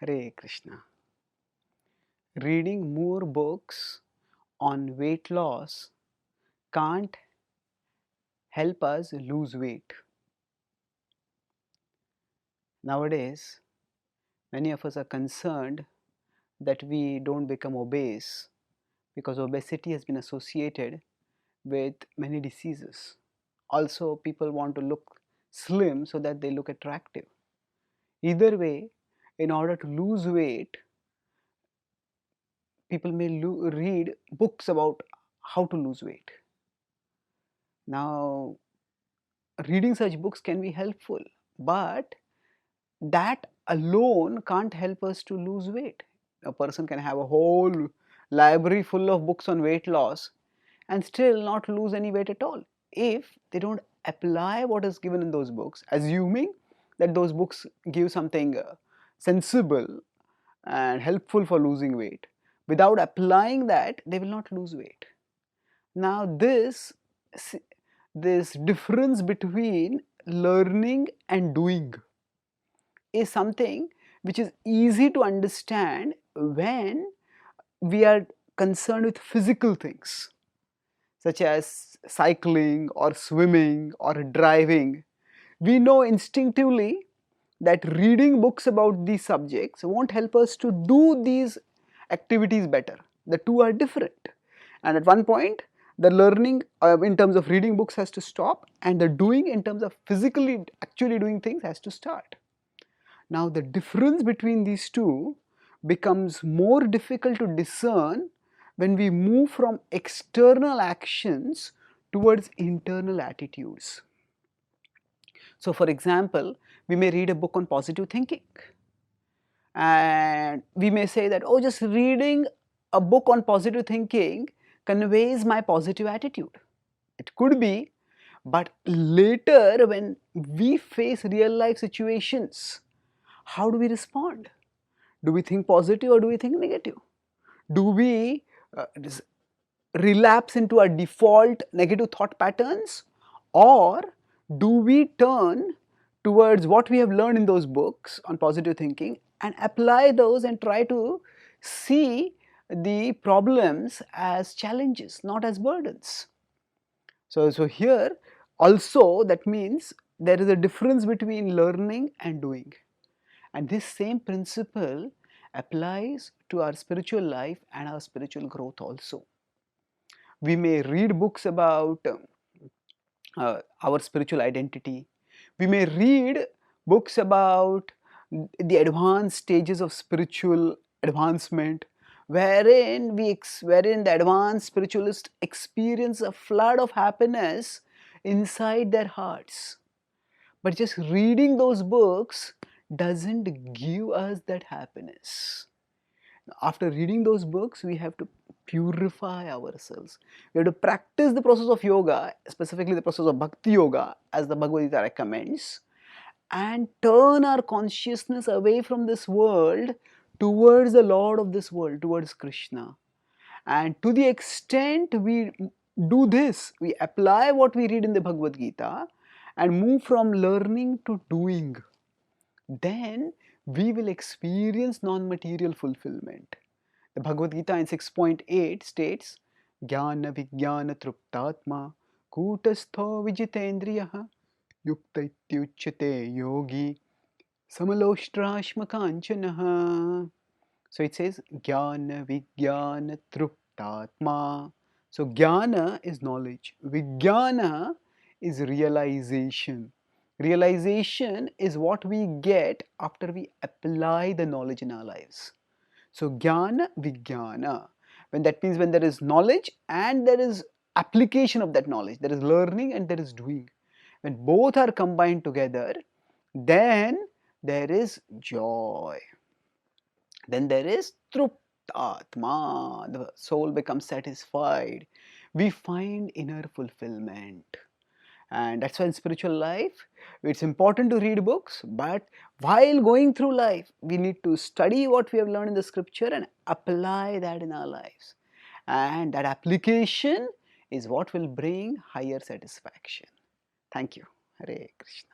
Hare Krishna. Reading more books on weight loss can't help us lose weight. Nowadays, many of us are concerned that we don't become obese because obesity has been associated with many diseases. Also, people want to look slim so that they look attractive. Either way, in order to lose weight, people may read books about how to lose weight. Now, reading such books can be helpful, but that alone can't help us to lose weight. A person can have a whole library full of books on weight loss and still not lose any weight at all if they don't apply what is given in those books, assuming that those books give something sensible and helpful for losing weight. Without applying that, they will not lose weight. Now, this difference between learning and doing is something which is easy to understand when we are concerned with physical things such as cycling or swimming or driving. We know instinctively that reading books about these subjects won't help us to do these activities better. The two are different, and at one point the learning in terms of reading books has to stop, and the doing in terms of physically actually doing things has to start. Now, the difference between these two becomes more difficult to discern when we move from external actions towards internal attitudes. So, for example, we may read a book on positive thinking, and we may say that, oh, just reading a book on positive thinking conveys my positive attitude. It could be, but later when we face real life situations, how do we respond? Do we think positive or do we think negative? Do we relapse into our default negative thought patterns, or do we turn towards what we have learned in those books on positive thinking and apply those and try to see the problems as challenges, not as burdens? So here also that means there is a difference between learning and doing. And this same principle applies to our spiritual life and our spiritual growth also. We may read books about our spiritual identity. We may read books about the advanced stages of spiritual advancement, wherein the advanced spiritualists experience a flood of happiness inside their hearts. But just reading those books doesn't give us that happiness. After reading those books, we have to purify ourselves. We have to practice the process of yoga, specifically the process of bhakti yoga, as the Bhagavad-gita recommends, and turn our consciousness away from this world towards the Lord of this world, towards Krishna. And to the extent we do this, we apply what we read in the Bhagavad-gita and move from learning to doing, then we will experience non-material fulfillment. The Bhagavad-gita in 6.8 states, Jnana Vijnana Truptatma Kutastho Vijitendriyaha Yukta Ityuchyate Yogi Samaloshrashma Kanchanaha. So it says Jnana Vijnana Truptatma. So Jnana is knowledge, Vijnana is realization. Realization is what we get after we apply the knowledge in our lives. So Jnana Vijnana. When that means when there is knowledge and there is application of that knowledge, there is learning and there is doing. When both are combined together, then there is joy. Then there is Truptatma. The soul becomes satisfied. We find inner fulfillment. And that's why in spiritual life, it's important to read books, but while going through life, we need to study what we have learned in the scripture and apply that in our lives. And that application is what will bring higher satisfaction. Thank you. Hare Krishna.